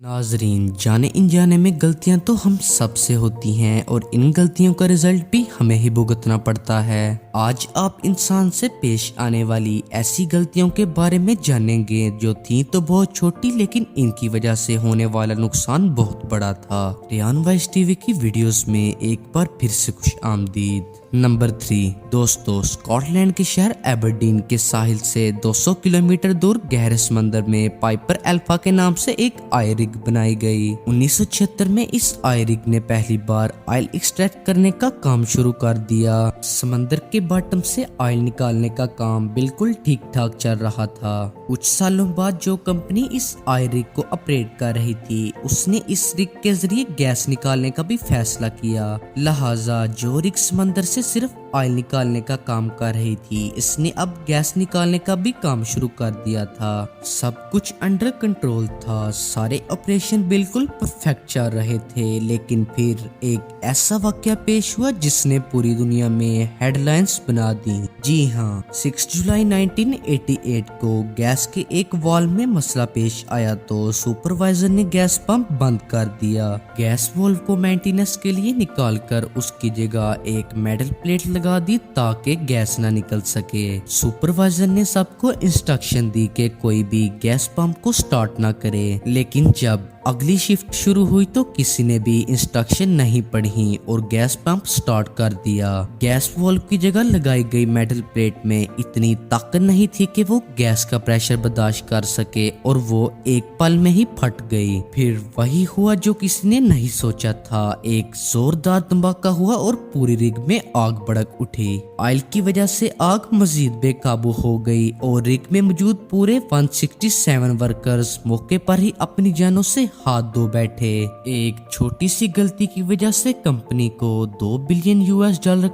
नाजरीन, जाने अनजाने में गलतियां तो हम सब से होती हैं और इन गलतियों का रिजल्ट भी हमें ही भुगतना पड़ता है। आज आप इंसान से पेश आने वाली ऐसी गलतियों के बारे में जानेंगे जो थी तो बहुत छोटी, लेकिन इनकी वजह से होने वाला नुकसान बहुत बड़ा था। रेयान वाइस टीवी की वीडियोस में एक बार फिर से खुश आमदीद। नंबर 3 दोस्तों, स्कॉटलैंड के शहर एबरडीन के साहिल से 200 किलोमीटर दूर गहरे समंदर में पाइपर अल्फा के नाम से एक ऑयल रिग बनाई गई। 1976 में इस ऑयल रिग ने पहली बार ऑयल एक्सट्रैक्ट करने का काम शुरू कर दिया। समंदर के बॉटम से ऑयल निकालने का काम बिल्कुल ठीक ठाक चल रहा था। कुछ सालों बाद जो कंपनी इस ऑयल रिग को ऑपरेट कर रही थी, उसने इस रिग के जरिए गैस निकालने का भी फैसला किया। लिहाजा जो रिग समंदर से सिर्फ ऑयल निकालने का काम कर रही थी, इसने अब गैस निकालने का भी काम शुरू कर दिया था। सब कुछ अंडर कंट्रोल था, सारे ऑपरेशन बिल्कुल परफेक्ट चल रहे थे, लेकिन फिर एक ऐसा वाकया पेश हुआ जिसने पूरी दुनिया में हेडलाइंस बना दी। जी हाँ, 6 जुलाई 1988 को गैस के एक वाल्व में मसला पेश आया तो सुपरवाइजर ने गैस पंप बंद कर दिया। गैस वाल्व को मेंटेनेंस के लिए निकालकर उसकी जगह एक मेटल प्लेट लगा दी ताकि गैस ना निकल सके। सुपरवाइजर ने सबको इंस्ट्रक्शन दी कि कोई भी गैस पंप को स्टार्ट ना करे, लेकिन जब अगली शिफ्ट शुरू हुई तो किसी ने भी इंस्ट्रक्शन नहीं पढ़ी और गैस पंप स्टार्ट कर दिया। गैस वाल्व की जगह लगाई गई मेटल प्लेट में इतनी ताकत नहीं थी कि वो गैस का प्रेशर बर्दाश्त कर सके और वो एक पल में ही फट गई। फिर वही हुआ जो किसी ने नहीं सोचा था, एक जोरदार धमाका हुआ और पूरी रिग में आग भड़क उठी। ऑयल की वजह से आग मजीद बेकाबू हो गई और रिग में मौजूद पूरे 167 वर्कर्स मौके पर ही अपनी जानों से हाथ धो बैठे। एक छोटी सी गलती की वजह से कंपनी को $2 बिलियन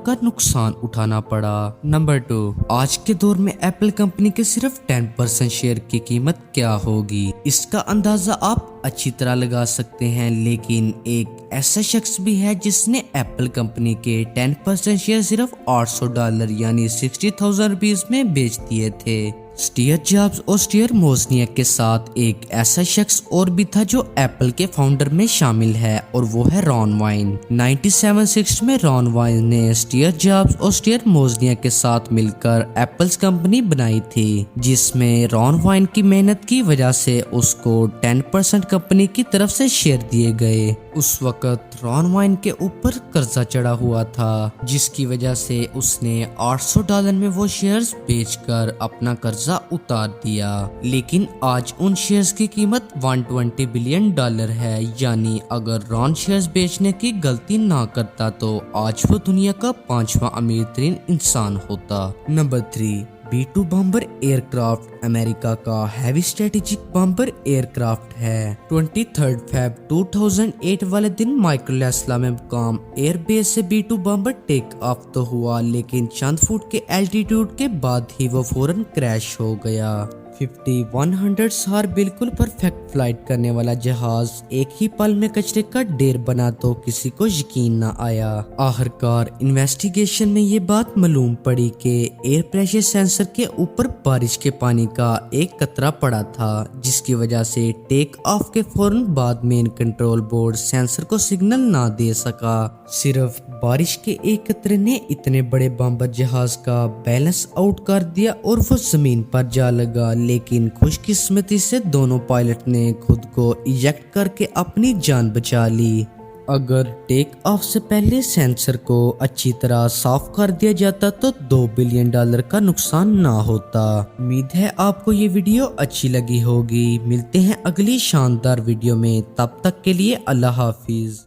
का नुकसान उठाना पड़ा। नंबर 2, आज के दौर में एप्पल कंपनी के सिर्फ 10% शेयर की कीमत क्या होगी, इसका अंदाजा आप अच्छी तरह लगा सकते हैं, लेकिन एक ऐसा शख्स भी है जिसने एप्पल कंपनी के 10% शेयर सिर्फ $800 यानी 60,000 रुपीज में बेच दिए थे। स्टीव जॉब्स और स्टीव वोजनियाक के साथ एक ऐसा शख्स और भी था जो एप्पल के फाउंडर में शामिल है, और वो है रॉन वाइन। 1976 में रॉन वाइन ने स्टीव जॉब्स और स्टीव वोजनियाक के साथ मिलकर एप्पल्स कंपनी बनाई थी, जिसमें रॉन वाइन की मेहनत की वजह से उसको 10% कंपनी की तरफ से शेयर दिए गए। उस वक्त रॉन वाइन के ऊपर कर्जा चढ़ा हुआ था, जिसकी वजह से उसने $800 में वो शेयर्स बेचकर अपना कर्जा उतार दिया। लेकिन आज उन शेयर्स की कीमत $120 बिलियन है, यानी अगर रॉन शेयर्स बेचने की गलती ना करता तो आज वो दुनिया का 5वां अमीर तरीन इंसान होता। Number 3, B-2 bomber aircraft America का हैवी स्ट्रेटेजिक बॉम्बर एयरक्राफ्ट है। 23 फेब 2008 वाले दिन माइकल में मुकाम एयरबेस से B-2 बॉम्बर टेक ऑफ तो हुआ, लेकिन चंद फुट के एल्टीट्यूड के बाद ही वो फौरन क्रैश हो गया। 50-100 सार बिल्कुल परफेक्ट फ्लाइट करने वाला जहाज एक ही पल में कचरे का ढेर बना तो किसी को यकीन न आया। आखिरकार इन्वेस्टिगेशन में ये बात मालूम पड़ी कि एयर प्रेशर सेंसर के ऊपर बारिश के पानी का एक कतरा पड़ा था, जिसकी वजह से टेक ऑफ के फौरन बाद मेन कंट्रोल बोर्ड सेंसर को सिग्नल ना दे सका। सिर्फ बारिश के एक कतरे ने इतने बड़े बॉम्बर जहाज का बैलेंस आउट कर दिया और वो जमीन पर जा लगा, लेकिन खुशकिस्मती से दोनों पायलट ने खुद को इजेक्ट करके अपनी जान बचा ली। अगर टेक ऑफ से पहले सेंसर को अच्छी तरह साफ कर दिया जाता तो $2 बिलियन का नुकसान ना होता। उम्मीद है आपको ये वीडियो अच्छी लगी होगी। मिलते हैं अगली शानदार वीडियो में, तब तक के लिए अल्लाह हाफिज।